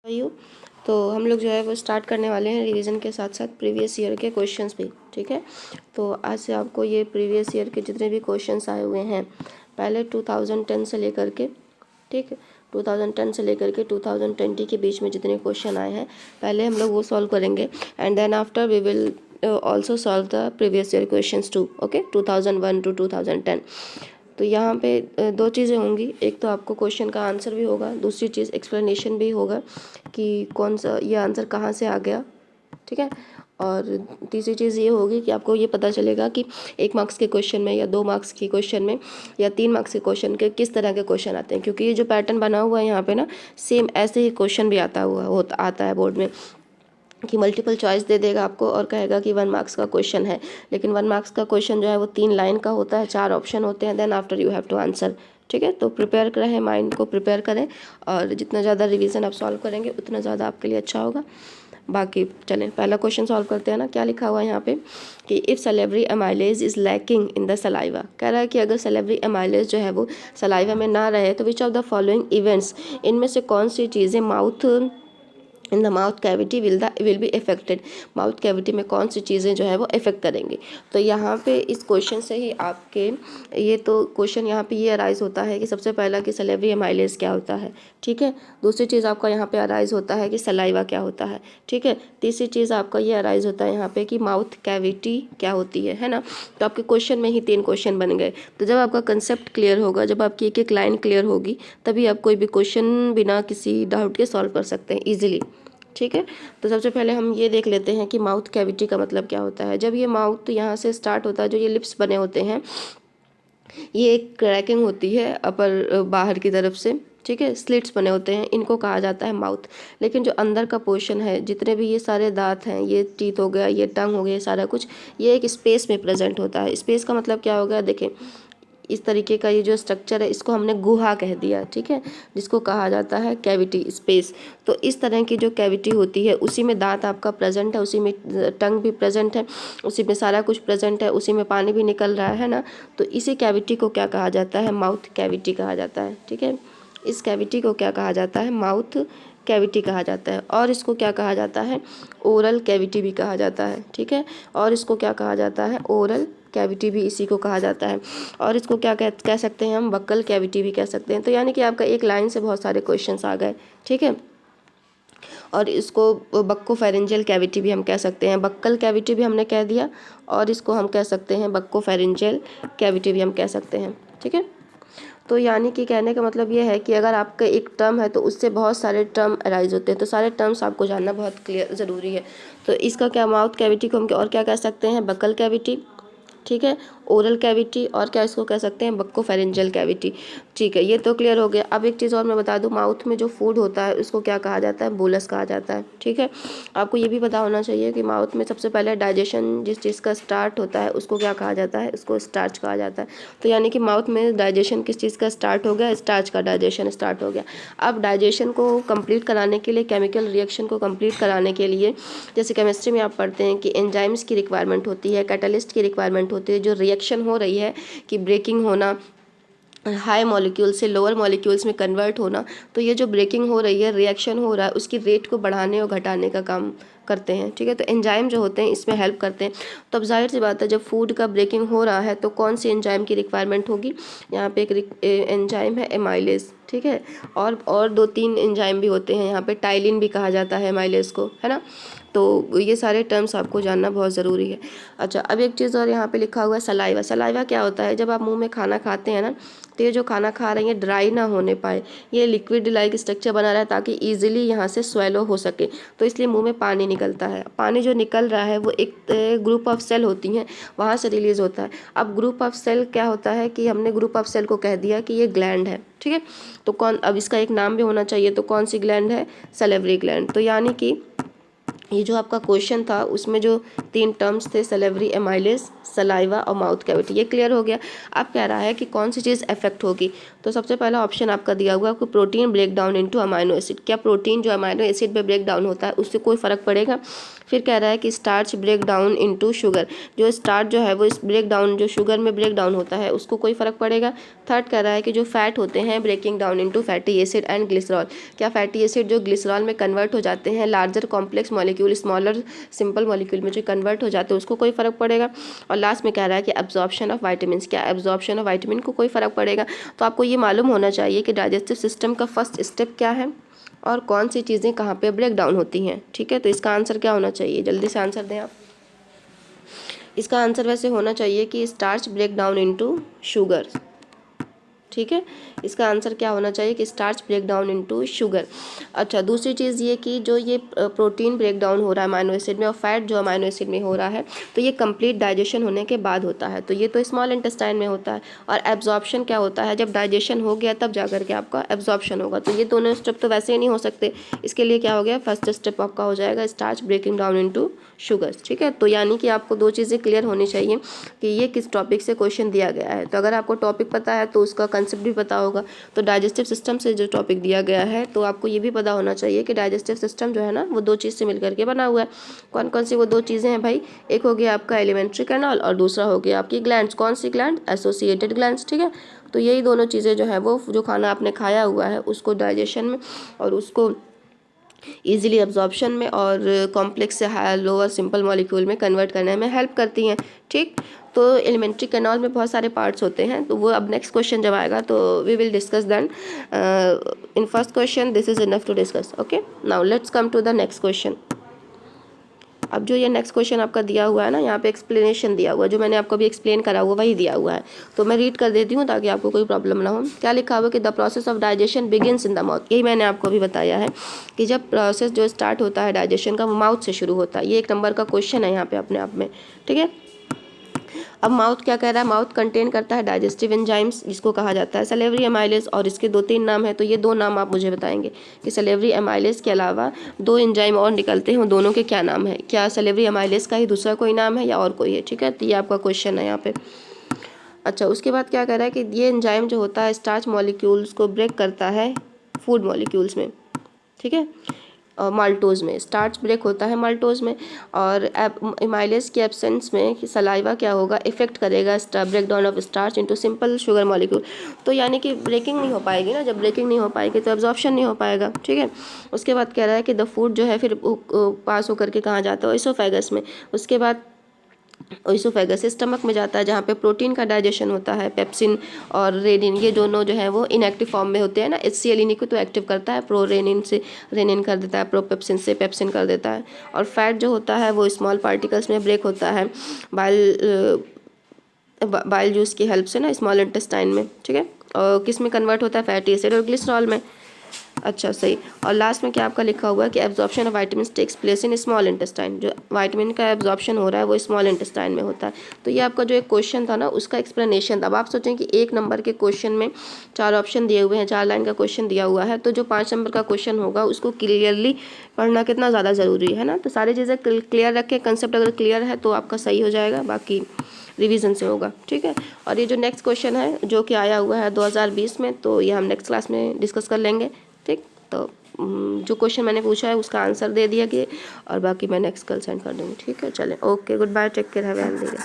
You तो हम लोग जो है वो स्टार्ट करने वाले हैं रिवीजन के साथ साथ प्रीवियस ईयर के क्वेश्चंस भी। ठीक है, तो आज से आपको ये प्रीवियस ईयर के जितने भी क्वेश्चंस आए हुए हैं पहले 2010 से लेकर के, ठीक है, 2010 से लेकर के 2020 के बीच में जितने क्वेश्चन आए हैं पहले हम लोग वो सॉल्व करेंगे and then after we will also solve the previous year questions too. Okay, 2001 to 2010। तो यहाँ पे दो चीज़ें होंगी, एक तो आपको क्वेश्चन का आंसर भी होगा, दूसरी चीज़ एक्सप्लेनेशन भी होगा कि कौन सा ये आंसर कहाँ से आ गया। ठीक है, और तीसरी चीज़ ये होगी कि आपको ये पता चलेगा कि 1 मार्क्स के क्वेश्चन में या 2 मार्क्स के क्वेश्चन में या 3 मार्क्स के क्वेश्चन के किस तरह के क्वेश्चन आते हैं, क्योंकि ये जो पैटर्न बना हुआ है यहाँ पे ना सेम ऐसे ही क्वेश्चन भी आता है बोर्ड में कि मल्टीपल चॉइस दे देगा आपको और कहेगा कि 1 मार्क्स का क्वेश्चन है, लेकिन 1 मार्क्स का क्वेश्चन जो है वो 3 लाइन का होता है, 4 ऑप्शन होते हैं, then after you have to answer. ठीक है, तो प्रिपेयर करें, माइंड को प्रिपेयर करें और जितना ज़्यादा रिवीजन आप सॉल्व करेंगे उतना ज़्यादा आपके लिए अच्छा होगा। बाकी चलें पहला क्वेश्चन सॉल्व करते हैं ना। क्या लिखा हुआ है यहाँ पे कि if salivary amylase is lacking in the saliva, कह रहा है कि अगर सलेवरी एमाइलेज जो है वो सलाइवा में ना रहे तो which of the following events, इनमें से कौन सी चीज़ें in the mouth cavity will be affected, mouth cavity में कौन सी चीज़ें जो है वो इफेक्ट करेंगी। तो यहाँ पे इस क्वेश्चन से ही आपके ये तो क्वेश्चन यहाँ पे ये अराइज होता है कि सबसे पहला कि सलेवरी एमाइलेज क्या होता है। ठीक है, दूसरी चीज़ आपका यहाँ पे अराइज होता है कि सलाइवा क्या होता है। ठीक है, तीसरी चीज़ आपका ये अराइज होता है यहाँ पे कि माउथ कैविटी क्या होती है ना। तो आपके क्वेश्चन में ही 3 क्वेश्चन बन गए। तो जब आपका कंसेप्ट क्लियर होगा, जब आपकी एक एक लाइन क्लियर होगी, तभी आप कोई भी क्वेश्चन बिना किसी डाउट के सॉल्व कर सकते हैं ईजिली। ठीक है, तो सबसे पहले हम ये देख लेते हैं कि माउथ कैविटी का मतलब क्या होता है। जब ये माउथ यहाँ से स्टार्ट होता है, जो ये लिप्स बने होते हैं, ये एक क्रैकिंग होती है अपर बाहर की तरफ से। ठीक है, स्लिट्स बने होते हैं, इनको कहा जाता है माउथ। लेकिन जो अंदर का पोर्शन है, जितने भी ये सारे दांत हैं, ये टीथ हो गया, ये टंग हो गया, सारा कुछ ये एक स्पेस में प्रेजेंट होता है। स्पेस का मतलब क्या होगा, देखें इस तरीके का ये जो स्ट्रक्चर है इसको हमने गुहा कह दिया। ठीक है, जिसको कहा जाता है कैविटी स्पेस। तो इस तरह की जो कैविटी होती है उसी में दांत आपका प्रेजेंट है, उसी में टंग भी प्रेजेंट है, उसी में सारा कुछ प्रेजेंट है, उसी में पानी भी निकल रहा है ना। तो इसी कैविटी को क्या कहा जाता है, माउथ कैविटी कहा जाता है। ठीक है, इस कैविटी को क्या कहा जाता है, माउथ कैविटी कहा जाता है। और इसको क्या कहा जाता है, ओरल कैविटी भी कहा जाता है। ठीक है, और इसको क्या कहा जाता है, ओरल कैविटी भी इसी को कहा जाता है। और इसको क्या कह सकते हैं हम, बक्कल कैविटी भी कह सकते हैं। तो यानी कि आपका एक लाइन से बहुत सारे क्वेश्चंस आ गए। ठीक है, और इसको बक्कोफेरेंजियल कैविटी भी हम कह सकते हैं, बक्कल कैविटी भी हमने कह दिया, और इसको हम कह सकते हैं बक्कोफेरेंजियल कैविटी भी हम कह सकते हैं। ठीक है, तो यानी कि कहने का मतलब ये है कि अगर आपका एक टर्म है तो उससे बहुत सारे टर्म अराइज होते हैं, तो सारे टर्म्स आपको जानना बहुत क्लियर ज़रूरी है। तो इसका क्या, माउथ कैविटी को हम और क्या कह सकते हैं, बक्कल कैविटी। ठीक है, ओरल कैविटी, और क्या इसको कह सकते हैं, बक्कोफेरेंजियल कैविटी। ठीक है, ये तो क्लियर हो गया। अब एक चीज़ और मैं बता दूं, माउथ में जो फूड होता है उसको क्या कहा जाता है, बोलस कहा जाता है। ठीक है, आपको ये भी पता होना चाहिए कि माउथ में सबसे पहले डाइजेशन जिस चीज़ का स्टार्ट होता है उसको क्या कहा जाता है, उसको स्टार्च कहा जाता है। तो यानी कि माउथ में डाइजेशन किस चीज़ का स्टार्ट हो गया, स्टार्च का डाइजेशन स्टार्ट हो गया। अब डाइजेशन को कंप्लीट कराने के लिए, केमिकल रिएक्शन को कंप्लीट कराने के लिए, जैसे केमिस्ट्री में आप पढ़ते हैं कि एंजाइम्स की रिक्वायरमेंट होती है, कैटलिस्ट की रिक्वायरमेंट होती है, जो रिएक्शन हो रही है कि ब्रेकिंग होना, हाई मॉलिक्यूल से लोअर मॉलिक्यूल्स में कन्वर्ट होना। तो ये जो ब्रेकिंग हो रही है, रिएक्शन हो रहा है, उसकी रेट को बढ़ाने और घटाने का काम करते हैं। ठीक है, तो एंजाइम जो होते हैं इसमें हेल्प करते हैं। तो अब जाहिर सी बात है, जब फूड का ब्रेकिंग हो रहा है तो कौन सी एंजाइम की रिक्वायरमेंट होगी, यहाँ पे एक एंजाइम है एमाइलेज। ठीक है, और 2-3 एंजाइम भी होते हैं, यहाँ पे टाइलिन भी कहा जाता है एमाइलेज को, है ना। तो ये सारे टर्म्स आपको जानना बहुत ज़रूरी है। अच्छा, अब एक चीज़ और यहाँ पे लिखा हुआ है सलाइवा। सलाइवा क्या होता है, जब आप मुंह में खाना खाते हैं ना, तो ये जो खाना खा रहे हैं ड्राई ना होने पाए, ये लिक्विड लाइक स्ट्रक्चर बना रहा है ताकि इजीली यहाँ से स्वेलो हो सके, तो इसलिए मुंह में पानी निकलता है। पानी जो निकल रहा है वो एक ग्रुप ऑफ सेल होती हैं, वहाँ से रिलीज होता है। अब ग्रुप ऑफ सेल क्या होता है कि हमने ग्रुप ऑफ सेल को कह दिया कि ये ग्लैंड है। ठीक है, तो अब इसका एक नाम भी होना चाहिए, तो कौन सी ग्लैंड है, सलेवरी ग्लैंड। तो यानी कि ये जो आपका क्वेश्चन था उसमें जो 3 टर्म्स थे, सलेवरी, एमाइलेज, सलाइवा और माउथ कैविटी, ये क्लियर हो गया। अब कह रहा है कि कौन सी चीज़ अफेक्ट होगी। तो सबसे पहला ऑप्शन आपका दिया हुआ है आपको, protein break down into amino acid. क्या प्रोटीन जो अमाइनो एसिड में ब्रेक डाउन होता है उससे कोई फ़र्क पड़ेगा। फिर कह रहा है कि starch break down into sugar, जो स्टार्च जो है वो इस ब्रेक डाउन जो शुगर में ब्रेक डाउन होता है उसको कोई फ़र्क पड़ेगा। थर्ड कह रहा है कि जो फैट होते हैं breaking down into fatty acid and glycerol, क्या फैटी एसिड जो ग्लिसरॉल में कन्वर्ट हो जाते हैं larger complex molecule smaller simple molecule में जो कन्वर्ट हो जाते हैं उसको कोई फ़र्क पड़ेगा। और लास्ट में कह रहा है कि एब्जॉर्प्शन ऑफ वाइटामिन, क्या एब्जॉर्प्शन ऑफ वाइटामिन को कोई फ़र्क पड़ेगा। तो आपको ये मालूम होना चाहिए कि डाइजेस्टिव सिस्टम का फर्स्ट स्टेप क्या है और कौन सी चीज़ें कहाँ पे ब्रेक डाउन होती हैं। ठीक है, तो इसका आंसर क्या होना चाहिए, जल्दी से आंसर दें आप। इसका आंसर वैसे होना चाहिए कि starch break down into sugar. ठीक है, इसका आंसर क्या होना चाहिए कि starch break down into sugar. अच्छा, दूसरी चीज़ ये कि जो ये प्रोटीन ब्रेक डाउन हो रहा है अमाइनो एसिड में और फैट जो अमाइनो एसिड में हो रहा है तो ये कंप्लीट डाइजेशन होने के बाद होता है, तो ये तो स्मॉल इंटेस्टाइन में होता है। और एब्जॉर्प्शन क्या होता है, जब डाइजेशन हो गया तब जाकर के आपका एब्जॉर्प्शन होगा। तो ये दोनों स्टेप तो वैसे ही नहीं हो सकते, इसके लिए क्या हो गया, फर्स्ट स्टेप आपका हो जाएगा starch breaking down into sugars. ठीक है, तो यानी कि आपको दो चीज़ें क्लियर होनी चाहिए कि ये किस टॉपिक से क्वेश्चन दिया गया है। तो अगर आपको टॉपिक पता है तो उसका कंसेप्ट भी पता होगा। तो डाइजेस्टिव सिस्टम से जो टॉपिक दिया गया है तो आपको ये भी पता होना चाहिए कि डाइजेस्टिव सिस्टम जो है ना वो दो चीज़ से मिलकर के बना हुआ है। कौन कौन सी वो दो चीज़ें हैं भाई, एक हो गया आपका एलिमेंट्री कैनाल और दूसरा हो गया आपकी ग्लैंड्स। कौन सी ग्लैंड, एसोसिएटेड ग्लैंड्स। ठीक है, तो यही दोनों चीज़ें जो है वो जो खाना आपने खाया हुआ है उसको डाइजेशन में और उसको इजीली एब्जॉर्प्शन में और कॉम्प्लेक्स से लोअर सिंपल मॉलिक्यूल में कन्वर्ट करने में हेल्प करती हैं। ठीक, तो एलिमेंट्री कैनाल में बहुत सारे पार्ट्स होते हैं, तो वो अब नेक्स्ट क्वेश्चन जब आएगा तो we will discuss then. In first question this is enough to discuss. Okay, now let's come to the next question. अब जो ये नेक्स्ट क्वेश्चन आपका दिया हुआ है ना, यहाँ पे एक्सप्लेनेशन दिया हुआ है, जो मैंने आपको अभी एक्सप्लेन करा हुआ वही दिया हुआ है, तो मैं रीड कर देती हूँ ताकि आपको कोई प्रॉब्लम ना हो। क्या लिखा हुआ है कि the process of digestion begins in the mouth. यही मैंने आपको अभी बताया है कि जब प्रोसेस जो स्टार्ट होता है डाइजेशन का वो माउथ से शुरू होता है। ये 1 नंबर का क्वेश्चन है यहाँ पे अपने आप में। ठीक है, अब माउथ क्या कह रहा है, माउथ कंटेन करता है डाइजेस्टिव एंजाइम्स जिसको कहा जाता है सलेवरी एमाइलेज, और इसके 2-3 नाम है, तो ये 2 नाम आप मुझे बताएंगे कि सलेवरी एमाइलेज के अलावा 2 एंजाइम और निकलते हैं, दोनों के क्या नाम है। क्या सलेवरी एमाइलेज का ही दूसरा कोई नाम है या और कोई है। ठीक है, तो ये आपका क्वेश्चन है यहाँ पे। अच्छा, उसके बाद क्या कह रहा है कि ये एंजाइम जो होता है स्टार्च मॉलिक्यूल्स को ब्रेक करता है फूड मॉलिक्यूल्स में। ठीक है, माल्टोज में स्टार्च ब्रेक होता है माल्टोज में, और एमाइलेज के एब्सेंस में सलाइवा क्या होगा, इफेक्ट करेगा break down of starch into simple sugar molecule. तो यानी कि ब्रेकिंग नहीं हो पाएगी ना, जब ब्रेकिंग नहीं हो पाएगी तो एब्जॉर्प्शन नहीं हो पाएगा। ठीक है, उसके बाद कह रहा है कि द फूड जो है फिर पास होकर के कहाँ जाता है, इसोफेगस में। उसके बाद इसोफेगस स्टमक में जाता है जहाँ पे प्रोटीन का डाइजेशन होता है। पेप्सिन और रेनिन ये दोनों जो है वो इनएक्टिव फॉर्म में होते हैं ना, HCl इन्हीं को तो एक्टिव करता है, प्रो रेनिन से रेनिन कर देता है, प्रोपेप्सिन से पेप्सिन कर देता है। और फैट जो होता है वो स्मॉल पार्टिकल्स में ब्रेक होता है बाइल जूस की हेल्प से ना, स्मॉल इंटेस्टाइन में। ठीक है, और किस में कन्वर्ट होता है, फैटी एसिड और ग्लिसरॉल में। अच्छा, सही। और लास्ट में क्या आपका लिखा हुआ है कि absorption of vitamin takes place in small intestine, जो विटामिन का एब्जॉर्प्शन हो रहा है वो स्मॉल इंटेस्टाइन में होता है। तो ये आपका जो एक क्वेश्चन था ना उसका एक्सप्लेनेशन था। अब आप सोचें कि 1 नंबर के क्वेश्चन में 4 ऑप्शन दिए हुए हैं, 4 लाइन का क्वेश्चन दिया हुआ है, तो जो 5 नंबर का क्वेश्चन होगा उसको क्लियरली पढ़ना कितना ज़्यादा ज़रूरी है ना। तो सारी चीज़ें क्लियर रखें, कंसेप्ट अगर क्लियर है तो आपका सही हो जाएगा, बाकी रिवीजन से होगा। ठीक है, और ये जो नेक्स्ट क्वेश्चन है जो कि आया हुआ है 2020 में, तो ये हम नेक्स्ट क्लास में डिस्कस कर लेंगे। ठीक, तो जो क्वेश्चन मैंने पूछा है उसका आंसर दे दिया कि, और बाकी मैं नेक्स्ट कल सेंड कर दूँगी। ठीक है, चलें, okay, goodbye, take care, have a healthy day.